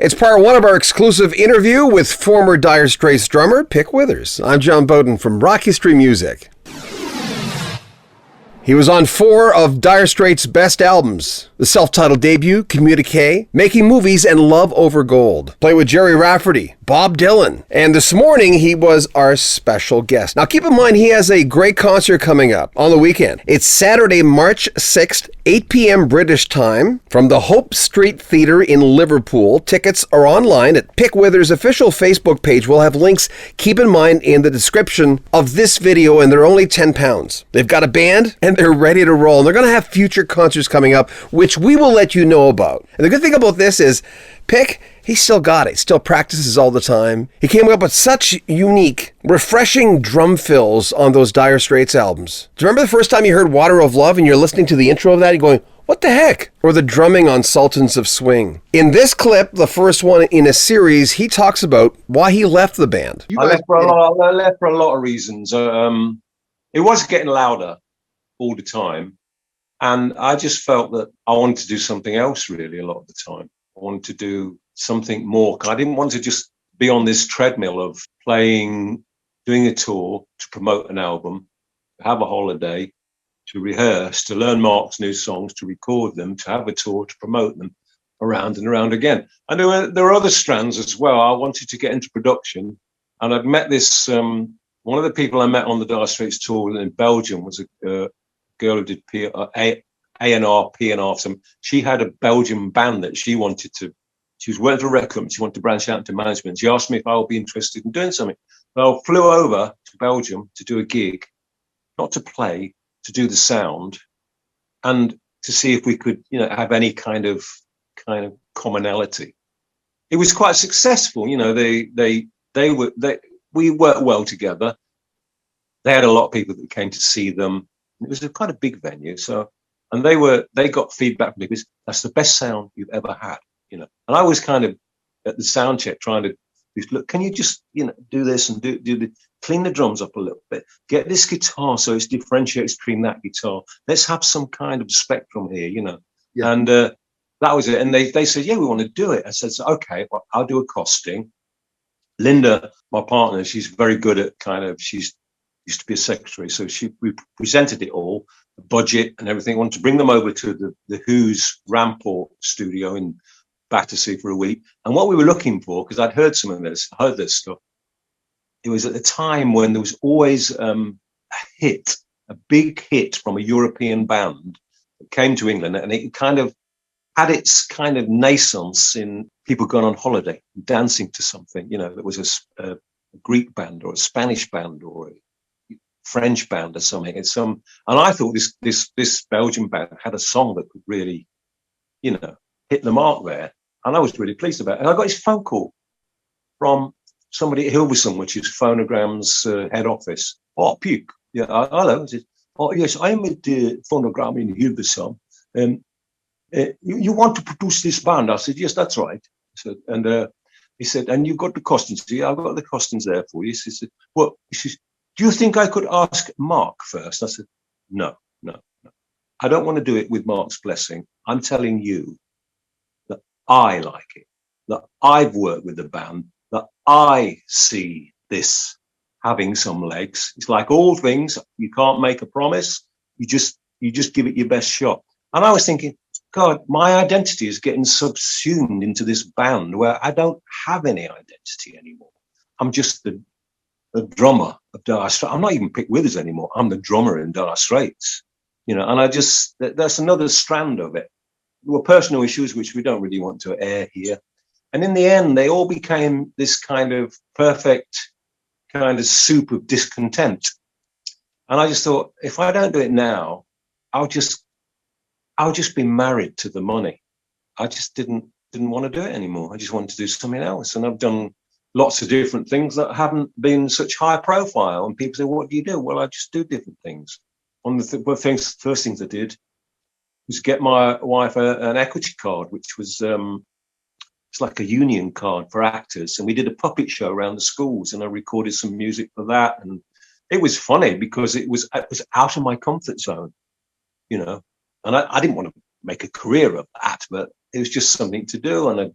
It's part one of our exclusive interview with former Dire Straits drummer Pick Withers. I'm John Beaudin from Rock History Music. He was on 4 of Dire Straits' best albums, the self-titled debut, Communique, Making Movies, and Love Over Gold. Played with Jerry Rafferty, Bob Dylan, and this morning he was our special guest. Now keep in mind he has a great concert coming up on the weekend. It's Saturday, March 6th, 8 p.m. British time, from the Hope Street Theatre in Liverpool. Tickets are online at Pick Withers' official Facebook page. We'll have links, keep in mind, in the description of this video, and they're only £10. They've got a band, and they're ready to roll. And they're going to have future concerts coming up, which we will let you know about. And the good thing about this is, Pick, he still got it. Still practices all the time. He came up with such unique, refreshing drum fills on those Dire Straits albums. Do you remember the first time you heard Water of Love and you're listening to the intro of that, you're going, what the heck? Or the drumming on Sultans of Swing. In this clip, the first one in a series, he talks about why he left the band. I left for a lot of reasons. It was getting louder all the time. And I just felt that I wanted to do something else really a lot of the time. I wanted to do something more. I didn't want to just be on this treadmill of playing, doing a tour to promote an album, to have a holiday, to rehearse, to learn Mark's new songs, to record them, to have a tour, to promote them around and around again. And there were other strands as well. I wanted to get into production, and I'd met this, one of the people I met on the Dire Straits tour in Belgium was a girl who did A&R, P&R. She had a Belgian band that she was working for a record company. She wanted to branch out into management. She asked me if I would be interested in doing something. So I flew over to Belgium to do a gig, not to play, to do the sound, and to see if we could, have any kind of commonality. It was quite successful. We worked well together. They had a lot of people that came to see them. It was quite a big venue. And they got feedback from me because that's the best sound you've ever had, And I was kind of at the sound check trying to look, can you just, do this and clean the drums up a little bit, get this guitar so it differentiates between that guitar. Let's have some kind of spectrum here, Yeah. And that was it. And they said, yeah, we want to do it. I said, okay, well, I'll do a costing. Linda, my partner, she's very good at she's used to be a secretary. So we presented it all, the budget and everything. I wanted to bring them over to the Who's Ramport studio in Battersea for a week. And what we were looking for, because I'd heard this stuff, it was at the time when there was always a big hit from a European band that came to England, and it kind of had its kind of naissance in people going on holiday, dancing to something, that was a Greek band or a Spanish band or a French band or something. And I thought this Belgian band had a song that could really, hit the mark there. And I was really pleased about it. And I got his phone call from somebody at Hilversum, which is Phonogram's head office. Oh, Puke. Yeah, hello. I said, oh, yes, I'm at the Phonogram in Hilversum. You want to produce this band? I said, yes, that's right. He said, and you've got the costings. Yeah, I've got the costings there for you. He said, well, do you think I could ask Mark first? I said, no. I don't want to do it with Mark's blessing. I'm telling you that I like it, that I've worked with the band, that I see this having some legs. It's like all things. You can't make a promise. You just give it your best shot. And I was thinking, God, my identity is getting subsumed into this band where I don't have any identity anymore. I'm just the drummer of Dire Straits. I'm not even Pick Withers anymore. I'm the drummer in Dire Straits, and that's another strand of it. There were personal issues which we don't really want to air here. And in the end, they all became this kind of perfect kind of soup of discontent. And I just thought, if I don't do it now, I'll just be married to the money. I just didn't want to do it anymore. I just wanted to do something else. And I've done lots of different things that haven't been such high profile. And people say, what do you do? Well, I just do different things. One of the first things I did was get my wife an equity card, which was it's like a union card for actors. And we did a puppet show around the schools, and I recorded some music for that. And it was funny because it was out of my comfort zone, And I didn't want to make a career of that, but it was just something to do. And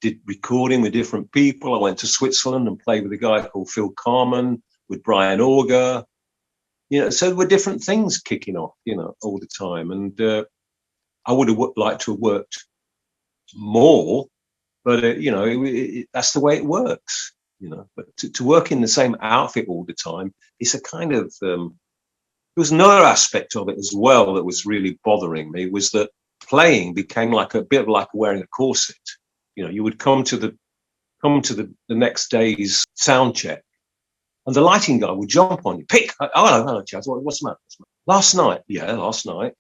did recording with different people. I went to Switzerland and played with a guy called Phil Carman, with Brian Auger. So there were different things kicking off, all the time. And I would have liked to have worked more, but that's the way it works. But to work in the same outfit all the time, it's a kind of there was another aspect of it as well that was really bothering me, was that playing became like a bit like wearing a corset. You would come to the next day's sound check, and the lighting guy would jump on you. Pick. Oh, hello, Chaz. What's the matter? Last night. Yeah. Last night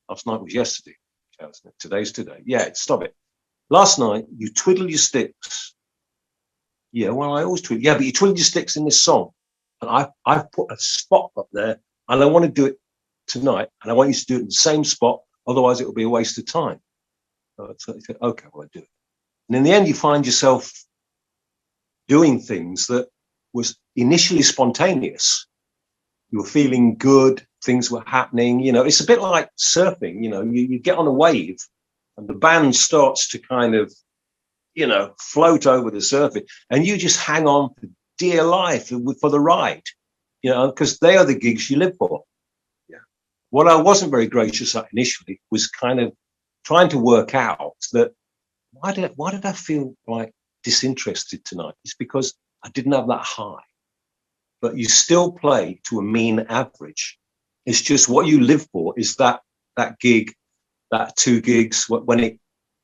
was yesterday. Chaz. Today's today. Yeah. Stop it. Last night you twiddle your sticks. Yeah. Well, I always twiddle. Yeah, but you twiddle your sticks in this song, and I've put a spot up there, and I want to do it tonight, and I want you to do it in the same spot. Otherwise, it will be a waste of time. So I said, okay, well, I do it. And in the end, you find yourself doing things that was initially spontaneous. You were feeling good. Things were happening. It's a bit like surfing. You get on a wave and the band starts to kind of, float over the surface, and you just hang on for dear life for the ride, because they are the gigs you live for. Yeah. What I wasn't very gracious at initially was kind of trying to work out that why did I feel like disinterested tonight? It's because I didn't have that high. But you still play to a mean average. It's just what you live for is that gig, that 2 gigs. When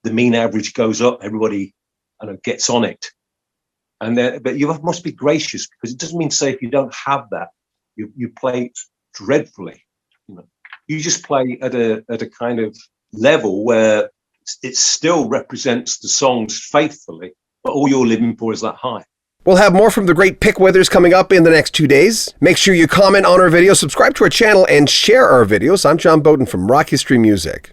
the mean average goes up, everybody gets on it. But you must be gracious, because it doesn't mean to say if you don't have that, you play dreadfully. You just play at a kind of level where it still represents the songs faithfully, but all you're living for is that high. We'll have more from the great Pick Withers coming up in the next 2 days. Make sure you comment on our video, subscribe to our channel, and share our videos. I'm John Beaudin from Rock History Music.